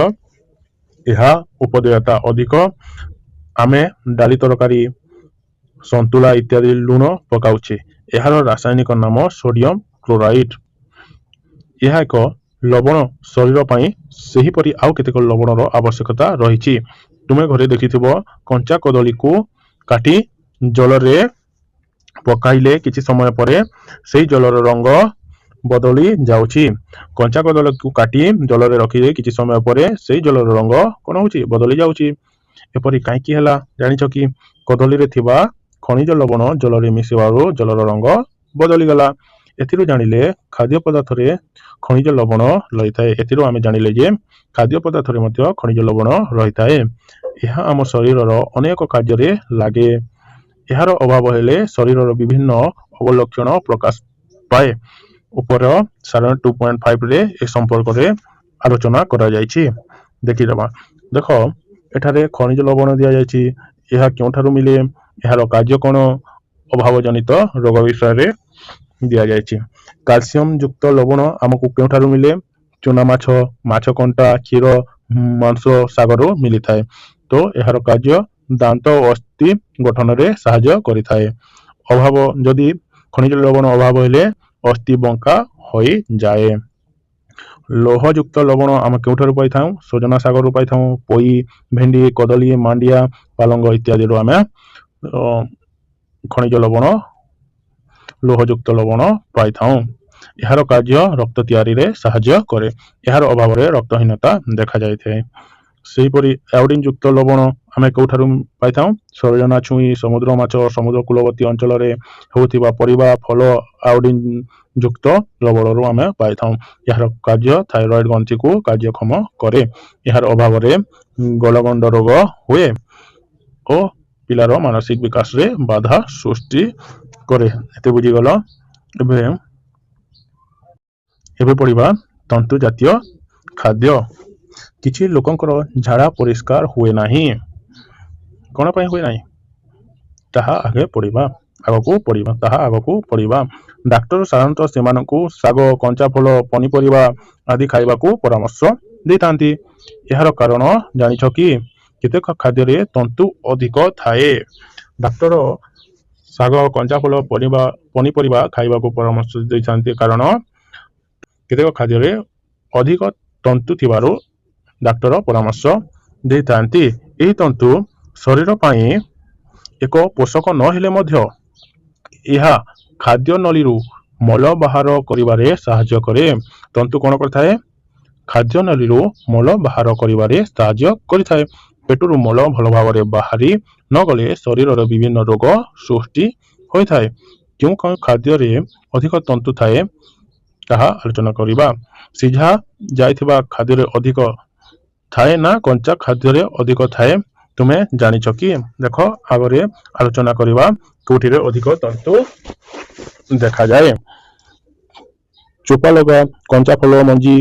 ଏହା ଉପଦେୟତା ଅଧିକ। ଆମେ ଡାଲି ତରକାରୀ, ସନ୍ତୁଳା ଇତ୍ୟାଦି ଲୁଣ ପକାଉଛେ। ଏହାର ରାସାୟନିକ ନାମ ସୋଡିୟମ କ୍ଲୋରାଇଡ୍। ଏହା ଏକ ଲବଣ। ଶରୀର ପାଇଁ ସେହିପରି ଆଉ କେତେକ ଲବଣର ଆବଶ୍ୟକତା ରହିଛି। ତୁମେ ଘରେ ଦେଖିଥିବ କଞ୍ଚା କଦଳୀକୁ କାଟି ଜଳରେ ପକାଇଲେ କିଛି ସମୟ ପରେ ସେହି ଜଳର ରଙ୍ଗ ବଦଳି ଯାଉଛି। କଞ୍ଚା କଦଳୀକୁ କାଟି ଜଳରେ ରଖିଲେ କିଛି ସମୟ ପରେ ସେହି ଜଳର ରଙ୍ଗ କଣ ହେଉଛି? ବଦଳି ଯାଉଛି। ଏପରି କାହିଁକି ହେଲା ଜାଣିଛ କି? କଦଳୀରେ ଥିବା ଖଣିଜ ଲବଣ ଜଳରେ ମିଶିବାରୁ ଜଳର ରଙ୍ଗ ବଦଳିଗଲା। ଏଥିରୁ ଜାଣିଲେ ଖାଦ୍ୟ ପଦାର୍ଥରେ ଖଣିଜ ଲବଣ ରହିଥାଏ। ଏଥିରୁ ଆମେ ଜାଣିଲେ ଯେ ଖାଦ୍ୟ ପଦାର୍ଥରେ ମଧ୍ୟ ଖଣିଜ ଲବଣ ରହିଥାଏ। ଏହା ଆମ ଶରୀରର ଅନେକ କାର୍ଯ୍ୟରେ ଲାଗେ। ଏହାର ଅଭାବ ହେଲେ ଶରୀରର ବିଭିନ୍ନ ଅବଲକ୍ଷଣ ପ୍ରକାଶ ପାଏ। ଉପର ସାଧାରଣ 2.5 ରେ ଏ ସମ୍ପର୍କରେ ଆଲୋଚନା କରାଯାଇଛି। ଦେଖିଦେବା। ଦେଖ, ଏଠାରେ ଖଣିଜ ଲବଣ ଦିଆଯାଇଛି। ଏହା କେଉଁଠାରୁ ମିଳେ? ଏହାର କାର୍ଯ୍ୟ କଣ? ଅଭାବ ଜନିତ ରୋଗ ବିଷୟରେ ଦିଆଯାଇଛି। କ୍ୟାଲସିୟମ ଯୁକ୍ତ ଲବଣ ଆମକୁ କେଉଁଠାରୁ ମିଳେ? ଚୁନା ମାଛ, ମାଛ କଣ୍ଟା, କ୍ଷୀର, ମାଂସ, ଶାଗରୁ ମିଳିଥାଏ। ତ ଏହାର କାର୍ଯ୍ୟ ଦାନ୍ତ ଓ ଅସ୍ଥି ଗଠନରେ ସାହାଯ୍ୟ କରିଥାଏ। ଅଭାବ ଯଦି ଖଣିଜ ଲବଣ ଅଭାବ ହେଲେ ଅସ୍ଥି ବଙ୍କା ହୋଇଯାଏ। ଲୌହଯୁକ୍ତ ଲବଣ ଆମେ କେଉଁଠାରୁ ପାଇଥାଉ? ସଜନା ଶାଗରୁ ପାଇଥାଉ। ପୋଇ, ଭେଣ୍ଡି, କଦଳୀ, ମାଣ୍ଡିଆ, ପାଲଙ୍ଗ ଇତ୍ୟାଦିରୁ ଆମେ ଖଣିଜ ଲବଣ, ଲୌହଯୁକ୍ତ ଲବଣ ପାଇଥାଉ। ଏହାର କାର୍ଯ୍ୟ ରକ୍ତ ତିଆରିରେ ସାହାଯ୍ୟ କରେ। ଏହାର ଅଭାବରେ ରକ୍ତହୀନତା ଦେଖାଯାଇଥାଏ। ସେହିପରି ଆୟୋଡିନ୍ ଯୁକ୍ତ ଲବଣ ଆମେ କେଉଁଠାରୁ ପାଇଥାଉ? ସଜନା ଛୁଇଁ, ସମୁଦ୍ର ମାଛ, ସମୁଦ୍ର କୂଳବର୍ତ୍ତୀ ଅଞ୍ଚଳରେ ହେଉଥିବା ପରିବା, ଫଳ ଆୟୋଡିନ୍ ଯୁକ୍ତ ଲବଣରୁ ଆମେ ପାଇଥାଉ। ଏହାର କାର୍ଯ୍ୟ ଥାଇରଏଡ୍ ଗ୍ରନ୍ଥିକୁ କାର୍ଯ୍ୟକ୍ଷମ କରେ। ଏହାର ଅଭାବରେ ଗଳଗଣ୍ଡ ରୋଗ ହୁଏ ଓ ପିଲାର ମାନସିକ ବିକାଶରେ ବାଧା ସୃଷ୍ଟି କରେ। ଏତେ ବୁଝିଗଲ। ଏବେ ପଢିବା ତନ୍ତୁ ଜାତୀୟ ଖାଦ୍ୟ। କିଛି ଲୋକଙ୍କର ଝାଡା ପରିଷ୍କାର ହୁଏ ନାହିଁ। କଣ ପାଇଁ ହୁଏ ନାହିଁ? ତାହା ଆଗକୁ ପଢିବା। ଡାକ୍ତର ସାଧାରଣତଃ ସେମାନଙ୍କୁ ଶାଗ, କଞ୍ଚା ଫଳ, ପନିପରିବା ଆଦି ଖାଇବାକୁ ପରାମର୍ଶ ଦେଇଥାନ୍ତି। ଏହାର କାରଣ ଜାଣିଛ କି? କେତେକ ଖାଦ୍ୟରେ ତନ୍ତୁ ଅଧିକ ଥାଏ। ଡାକ୍ତର ଶାଗ, କଞ୍ଚା ଫଳ, ପନିପରିବା ଖାଇବାକୁ ପରାମର୍ଶ ଦେଇଥାନ୍ତି କାରଣ କେତେକ ଖାଦ୍ୟରେ ଅଧିକ ତନ୍ତୁ ଥିବାରୁ ଡାକ୍ତର ପରାମର୍ଶ ଦେଇଥାନ୍ତି। ଏହି ତନ୍ତୁ ଶରୀର ପାଇଁ ଏକ ପୋଷକ ନ ହେଲେ ମଧ୍ୟ ଏହା ଖାଦ୍ୟ ନଳୀରୁ ମଳ ବାହାର କରିବାରେ ସାହାଯ୍ୟ କରେ। ତନ୍ତୁ କଣ କରିଥାଏ? ଖାଦ୍ୟ ନଳୀରୁ ମଳ ବାହାର କରିବାରେ ସାହାଯ୍ୟ କରିଥାଏ। ପେଟରୁ ମଳ ଭଲ ଭାବରେ ବାହାରି ନ ଗଲେ ଶରୀରର ବିଭିନ୍ନ ରୋଗ ସୃଷ୍ଟି ହୋଇଥାଏ। କେଉଁ ଖାଦ୍ୟରେ ଅଧିକ ତନ୍ତୁ ଥାଏ ତାହା ଆଲୋଚନା କରିବା। ସିଝା ଯାଇଥିବା ଖାଦ୍ୟରେ ଅଧିକ ଥାଏ ନା କଞ୍ଚା ଖାଦ୍ୟରେ ଅଧିକ ଥାଏ? ତୁମେ ଜାଣିଛ କି? ଦେଖ, ଆଗରେ ଆଲୋଚନା କରିବା କୋଉଠିରେ ଅଧିକ ତନ୍ତୁ ଦେଖାଯାଏ। ଚୋପା ଲଗା କଞ୍ଚା ଫଳ, ମଞ୍ଜି,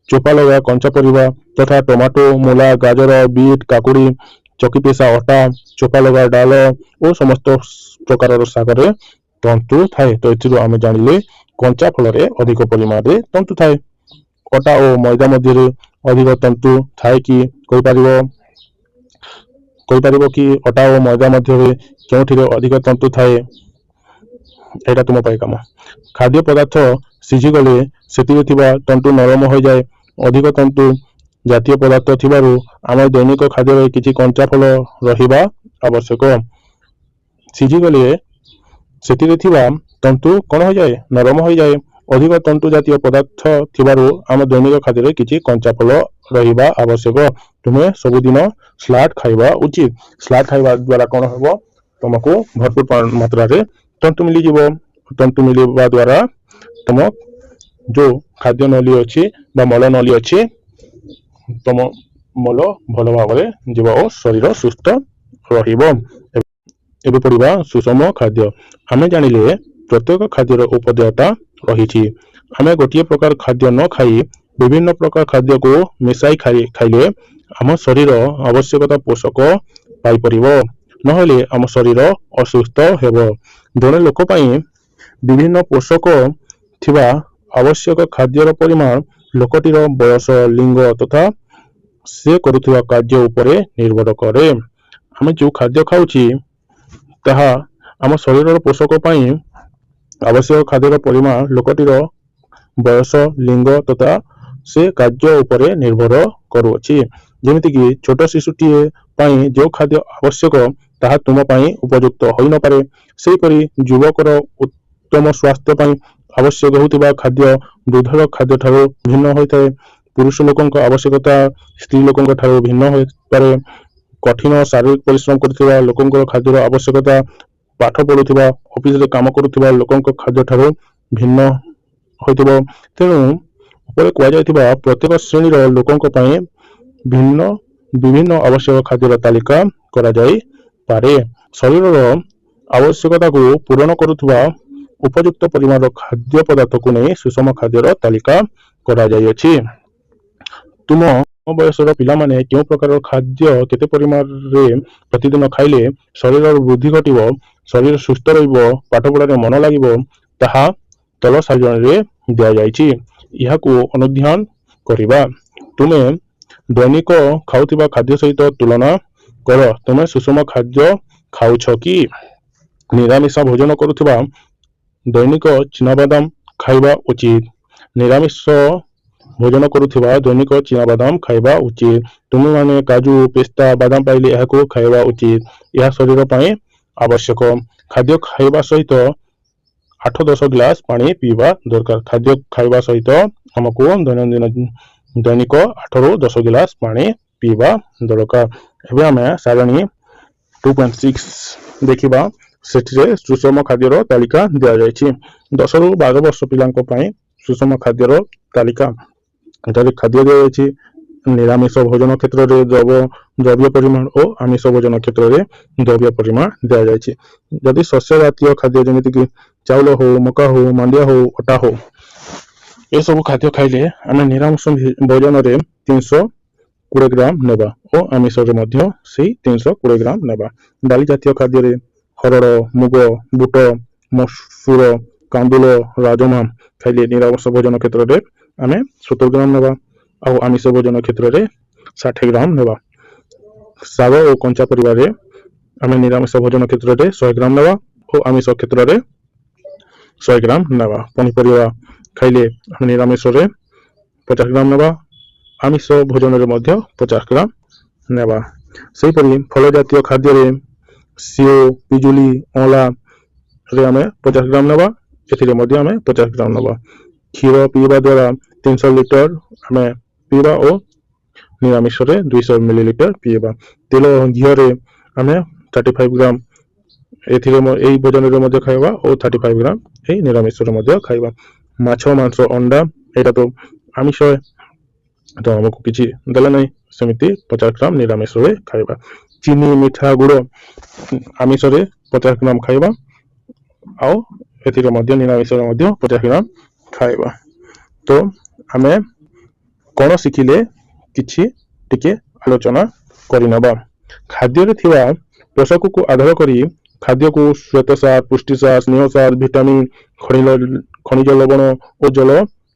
ଚୋପା ଲଗା କଞ୍ଚା ପରିବା ତଥା ଟମାଟୋ, ମୂଳା, ଗାଜର, ବିଟ୍, କାକୁଡି, ଚକିପେଷା ଅଟା, ଚୋପା ଲଗା ଡାଳ ଓ ସମସ୍ତ ପ୍ରକାରର ଶାଗରେ ତନ୍ତୁ ଥାଏ। ତ ଏଥିରୁ ଆମେ ଜାଣିଲେ କଞ୍ଚା ଫଳରେ ଅଧିକ ପରିମାଣରେ ତନ୍ତୁ ଥାଏ। ଅଟା ଓ ମଇଦା ମଧ୍ୟରେ ଅଧିକ ତନ୍ତୁ ଥାଏ କି? କହିପାରିବ କି ଅଟା ଓ ମଇଦା ମଧ୍ୟରେ କେଉଁଠିରେ ଅଧିକ ତନ୍ତୁ ଥାଏ? ଏଇଟା ତୁମ ପାଇଁ କାମ। ଖାଦ୍ୟ ପଦାର୍ଥ ସିଝିଗଲେ ସେଥିରେ ଥିବା ତନ୍ତୁ ନରମ ହୋଇଯାଏ। ଅଧିକ ତନ୍ତୁ ଜାତୀୟ ପଦାର୍ଥ ଥିବାରୁ ଆମ ଦୈନିକ ଖାଦ୍ୟରେ କିଛି କଞ୍ଚା ଫଳ ରହିବା ଆବଶ୍ୟକ। ସିଝିଗଲେ ସେଥିରେ ଥିବା ତନ୍ତୁ କଣ ହୋଇଯାଏ? ନରମ ହୋଇଯାଏ। ଅଧିକ ତନ୍ତୁ ଜାତୀୟ ପଦାର୍ଥ ଥିବାରୁ ଆମ ଦୈନିକ ଖାଦ୍ୟରେ କିଛି କଞ୍ଚା ଫଳ ରହିବା ଆବଶ୍ୟକ। ତୁମେ ସବୁଦିନ ସ୍ଲାଡ୍ ଖାଇବା ଉଚିତ। ସ୍ଲାଡ୍ ଖାଇବା ଦ୍ୱାରା କଣ ହେବ? ତୁମକୁ ଭରପୁର ମାତ୍ରାରେ ତନ୍ତୁ ମିଳିଯିବ। ତନ୍ତୁ ମିଳିବା ଦ୍ୱାରା ତମ ଯୋଉ ଖାଦ୍ୟ ନଳୀ ଅଛି ବା ମଳ ନଳୀ ଅଛି, ତମ ମଳ ଭଲ ଭାବରେ ଯିବ ଓ ଶରୀର ସୁସ୍ଥ ରହିବ। ଏବେ ପଢିବା ସୁଷମ ଖାଦ୍ୟ। ଆମେ ଜାଣିଲେ ପ୍ରତ୍ୟେକ ଖାଦ୍ୟର ଉପଦେୟତା ରହିଛି। ଆମେ ଗୋଟିଏ ପ୍ରକାର ଖାଦ୍ୟ ନ ଖାଇ ବିଭିନ୍ନ ପ୍ରକାର ଖାଦ୍ୟକୁ ମିଶାଇ ଖାଇଲେ ଆମ ଶରୀର ଆବଶ୍ୟକତା ପୋଷକ ପାଇପାରିବ, ନହେଲେ ଆମ ଶରୀର ଅସୁସ୍ଥ ହେବ। ଜଣେ ଲୋକ ପାଇଁ ବିଭିନ୍ନ ପୋଷକ ଥିବା ଆବଶ୍ୟକ ଖାଦ୍ୟର ପରିମାଣ ଲୋକଟିର ବୟସ, ଲିଙ୍ଗ ତଥା ସେ କରୁଥିବା କାର୍ଯ୍ୟ ଉପରେ ନିର୍ଭର କରେ। ଆମେ ଯେଉଁ ଖାଦ୍ୟ ଖାଉଛି ତାହା ଆମ ଶରୀରର ପୋଷକ ପାଇଁ ଆବଶ୍ୟକ ଖାଦ୍ୟର ପରିମାଣ ଲୋକଟିର ବୟସ, ଲିଙ୍ଗ ତଥା ସେ କାର୍ଯ୍ୟ ଉପରେ ନିର୍ଭର କରୁଅଛି। ଯେମିତିକି ଛୋଟ ଶିଶୁଟିଏ ପାଇଁ ଯେଉଁ ଖାଦ୍ୟ ଆବଶ୍ୟକ ତାହା ତୁମ ପାଇଁ ଉପଯୁକ୍ତ ହୋଇନପାରେ, ସେହିପରି ଯୁବକର ଉତ୍ତମ ସ୍ୱାସ୍ଥ୍ୟ ପାଇଁ ଆବଶ୍ୟକ ହେଉଥିବା ଖାଦ୍ୟ ବୃଦ୍ଧର ଖାଦ୍ୟ ଠାରୁ ଭିନ୍ନ ହୋଇଥାଏ। ପୁରୁଷ ଲୋକଙ୍କ ଆବଶ୍ୟକତା ସ୍ତ୍ରୀ ଲୋକଙ୍କ ଠାରୁ ଭିନ୍ନ ହୋଇପାରେ। କଠିନ ଶାରୀରିକ ପରିଶ୍ରମ କରୁଥିବା ଲୋକଙ୍କର ଖାଦ୍ୟର ଆବଶ୍ୟକତା ପାଠ ପଢୁଥିବା, ଅଫିସରେ କାମ କରୁଥିବା ଲୋକଙ୍କ ଖାଦ୍ୟ ଠାରୁ ଭିନ୍ନ ହୋଇଥିବ। ତେଣୁ ଉପରେ କୁହାଯାଇଥିବା ପ୍ରତ୍ୟେକ ଶ୍ରେଣୀର ଲୋକଙ୍କ ପାଇଁ ବିଭିନ୍ନ ଆବଶ୍ୟକ ଖାଦ୍ୟର ତାଲିକା କରାଯାଇପାରେ। ଶରୀରର ଆବଶ୍ୟକତାକୁ ପୂରଣ କରୁଥିବା ଉପଯୁକ୍ତ ପରିମାଣର ଖାଦ୍ୟ ପଦାର୍ଥକୁ ନେଇ ସୁଷମ ଖାଦ୍ୟର ତାଲିକା କରାଯାଇଅଛି। ତୁମ ବୟସର ପିଲାମାନେ କେଉଁ ପ୍ରକାରର ଖାଦ୍ୟ କେତେ ପରିମାଣରେ ପ୍ରତିଦିନ ଖାଇଲେ ଶରୀରର ବୃଦ୍ଧି ଘଟିବ, ଶରୀର ସୁସ୍ଥ ରହିବ, ପାଠପଢ଼ାରେ ମନ ଲାଗିବ, ତାହା ତଳ ସାରଣୀରେ ଦିଆଯାଇଛି। ଏହାକୁ ଅନୁଧ୍ୟାନ କରିବା। ତୁମେ ଦୈନିକ ଖାଉଥିବା ଖାଦ୍ୟ ସହିତ ତୁଳନା କର। ତୁମେ ସୁଷମ ଖାଦ୍ୟ ଖାଉଛ କି? ନିରାମିଷ ଭୋଜନ କରୁଥିବା ଦୈନିକ ଚିନାବାଦାମ ଖାଇବା ଉଚିତ। ନିରାମିଷ ଭୋଜନ କରୁଥିବା ଦୈନିକ ଚିନାବାଦାମ ଖାଇବା ଉଚିତ। ତୁମେମାନେ କାଜୁ, ପିସ୍ତା, ବାଦାମ ପାଇଲେ ଏହାକୁ ଖାଇବା ଉଚିତ। ଏହା ଶରୀର ପାଇଁ ଆବଶ୍ୟକ। ଖାଦ୍ୟ ଖାଇବା ସହିତ 8-10 ଗ୍ଲାସ ପାଣି ପିଇବା ଦରକାର। ଖାଦ୍ୟ ଖାଇବା ସହିତ ଆମକୁ ଦୈନିକ 8-10 ଗ୍ଲାସ ପାଣି ପିଇବା ଦରକାର। ଏବେ ଆମେ ସାରଣୀ 2.6 ଦେଖିବା। ସେଥିରେ ସୁଷମ ଖାଦ୍ୟର ତାଲିକା ଦିଆଯାଇଛି। 10-12 ବର୍ଷ ପିଲାଙ୍କ ପାଇଁ ସୁଷମ ଖାଦ୍ୟର ତାଲିକା। ଏଠାରେ ଖାଦ୍ୟ ଦିଆଯାଇଛି ନିରାମିଷ ଭୋଜନ କ୍ଷେତ୍ରରେ ଦ୍ରବ୍ୟ ପରିମାଣ ଓ ଆମିଷ ଭୋଜନ କ୍ଷେତ୍ରରେ ଦ୍ରବ୍ୟ ପରିମାଣ ଦିଆଯାଇଛି। ଯଦି ଶସ୍ୟ ଜାତୀୟ ଖାଦ୍ୟ ଯେମିତିକି ଚାଉଳ ହଉ, ମକା ହଉ, ମାଣ୍ଡିଆ ହଉ, ଅଟା ହଉ, ଏସବୁ ଖାଦ୍ୟ ଖାଇଲେ ଆମେ ନିରାମିଷ ଭୋଜନରେ 320 ଗ୍ରାମ ନେବା ଓ ଆମିଷରେ ମଧ୍ୟ ସେଇ 320 ଗ୍ରାମ ନେବା। ଡାଲି ଜାତୀୟ ଖାଦ୍ୟରେ ହରଡ଼, ମୁଗ, ବୁଟ, ମସୁର, କାନ୍ଦୁଲ, ରାଜମା ଖାଇଲେ ନିରାମିଷ ଭୋଜନ କ୍ଷେତ୍ରରେ ଆମେ 70 ଗ୍ରାମ ନେବା ଆଉ ଆମିଷ ଭୋଜନ କ୍ଷେତ୍ରରେ 60 ଗ୍ରାମ ନେବା। ଶାଗ ଓ କଞ୍ଚା ପରିବାରେ ଆମେ ନିରାମିଷ ଭୋଜନ କ୍ଷେତ୍ରରେ 100 ଗ୍ରାମ ନେବା ଓ ଆମିଷ କ୍ଷେତ୍ରରେ 100 ଗ୍ରାମ ନେବା। ପନିପରିବା ଖାଇଲେ ଆମେ ନିରାମିଷରେ 50 ଗ୍ରାମ ନେବା, ଆମିଷ ଭୋଜନରେ ମଧ୍ୟ 50 ଗ୍ରାମ ନେବା। ସେହିପରି ଫଳ ଜାତୀୟ ଖାଦ୍ୟରେ ସେଓ, ପିଜୁଳି, ଅଁଳାରେ ଆମେ 50 ଗ୍ରାମ ନେବା, ଏଥିରେ ମଧ୍ୟ ଆମେ 50 ଗ୍ରାମ ନେବା। କ୍ଷୀର ପିଇବା ଦ୍ୱାରା 300 ଲିଟର ଆମେ ପିଇବା ଓ ନିରାମିଷରେ 200 ମିଲିଲିଟର ପିଇବା। ତେଲ ଘିଅରେ ଆମେ 35 ଗ୍ରାମ ଏଥିରେ ଏହି ଭୋଜନରେ ମଧ୍ୟ ଖାଇବା ଓ 35 ଗ୍ରାମ ଏହି ନିରାମିଷରେ ମଧ୍ୟ ଖାଇବା। ମାଛ, ମାଂସ, ଅଣ୍ଡା ଏଇଟା ତ ଆମିଷ, ତ ଆମକୁ କିଛି ଦେଲା ନାହିଁ, ସେମିତି 50 ଗ୍ରାମ ନିରାମିଷରେ ଖାଇବା। ଚିନି, ମିଠା, ଗୁଡ଼ ଆମିଷରେ 50 ଗ୍ରାମ ଖାଇବା ଆଉ ଏଥିରେ ମଧ୍ୟ ନିରାମିଷରେ ମଧ୍ୟ 50 ଗ୍ରାମ ଖାଇବା। ତ ଆମେ କ'ଣ ଶିଖିଲେ କିଛି ଟିକେ ଆଲୋଚନା କରିନେବା। ଖାଦ୍ୟରେ ଥିବା ପୋଷକକୁ ଆଧାର କରି ଖାଦ୍ୟକୁ ଶ୍ୱେତସାର, ପୁଷ୍ଟିସାର, ସ୍ନେହସାର, ଭିଟାମିନ, ଖଣିଜ ଲବଣ ଓ ଜଳ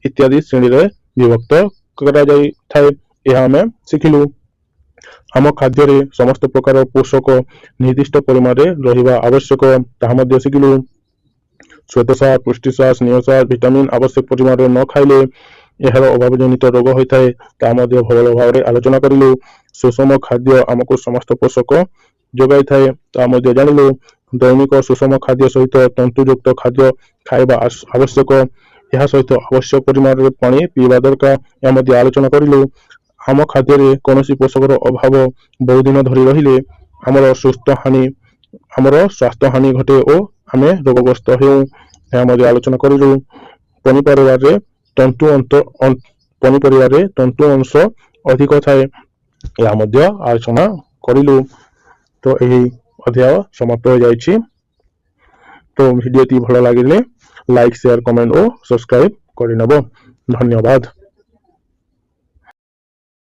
ଇତ୍ୟାଦି ଶ୍ରେଣୀରେ ବିଭକ୍ତ କରାଯାଇଥାଏ। ଏହା ଆମେ ଶିଖିଲୁ। ଆମ ଖାଦ୍ୟରେ ସମସ୍ତ ପ୍ରକାର ପୋଷକ ନିର୍ଦ୍ଦିଷ୍ଟ ପରିମାଣରେ ରହିବା ଆବଶ୍ୟକ, ତାହା ମଧ୍ୟ ଶିଖିଲୁ। ଶ୍ୱେତସାର, ପୁଷ୍ଟିସାର, ସ୍ନେହସାର, ଭିଟାମିନ ଆବଶ୍ୟକ ପରିମାଣରେ ନ ଖାଇଲେ ଏହାର ଅଭାବଜନିତ ରୋଗ ହୋଇଥାଏ, ତାହା ମଧ୍ୟ ଭଲ ଭାବରେ ଆଲୋଚନା କରିଲୁ। ସୁଷମ ଖାଦ୍ୟ ଆମକୁ ସମସ୍ତ ପୋଷକ ଯୋଗାଇଥାଏ, ତାହା ମଧ୍ୟ ଜାଣିଲୁ। ଦୈନିକ ସୁଷମ ଖାଦ୍ୟ ସହିତ ତନ୍ତୁଯୁକ୍ତ ଖାଦ୍ୟ ଖାଇବା ଆବଶ୍ୟକ। ଏହା ସହିତ ଆବଶ୍ୟକ ପରିମାଣରେ ପାଣି ପିଇବା ଦରକାର, ଏହା ମଧ୍ୟ ଆଲୋଚନା କରିଲୁ। ଆମ ଖାଦ୍ୟରେ କୌଣସି ପୋଷକର ଅଭାବ ବହୁଦିନ ଧରି ରହିଲେ ଆମର ସ୍ୱାସ୍ଥ୍ୟ ହାନି ଘଟେ ଓ ଆମେ ରୋଗଗ୍ରସ୍ତ ହେଉ, ଏହା ମଧ୍ୟ ଆଲୋଚନା କରିଲୁ। ପନିପରିବାରେ ତନ୍ତୁ ଅଂଶ ଅଧିକ ଥାଏ, ଏହା ମଧ୍ୟ ଆଲୋଚନା କରିଲୁ। ତ ଏହି ଅଧ୍ୟାୟ ସମାପ୍ତ ହୋଇଯାଇଛି। ତ ଭିଡ଼ିଓଟି ଭଲ ଲାଗିଲେ ଲାଇକ୍, ସେୟାର, କମେଣ୍ଟ ଓ ସବସ୍କ୍ରାଇବ କରିନେବ। ଧନ୍ୟବାଦ।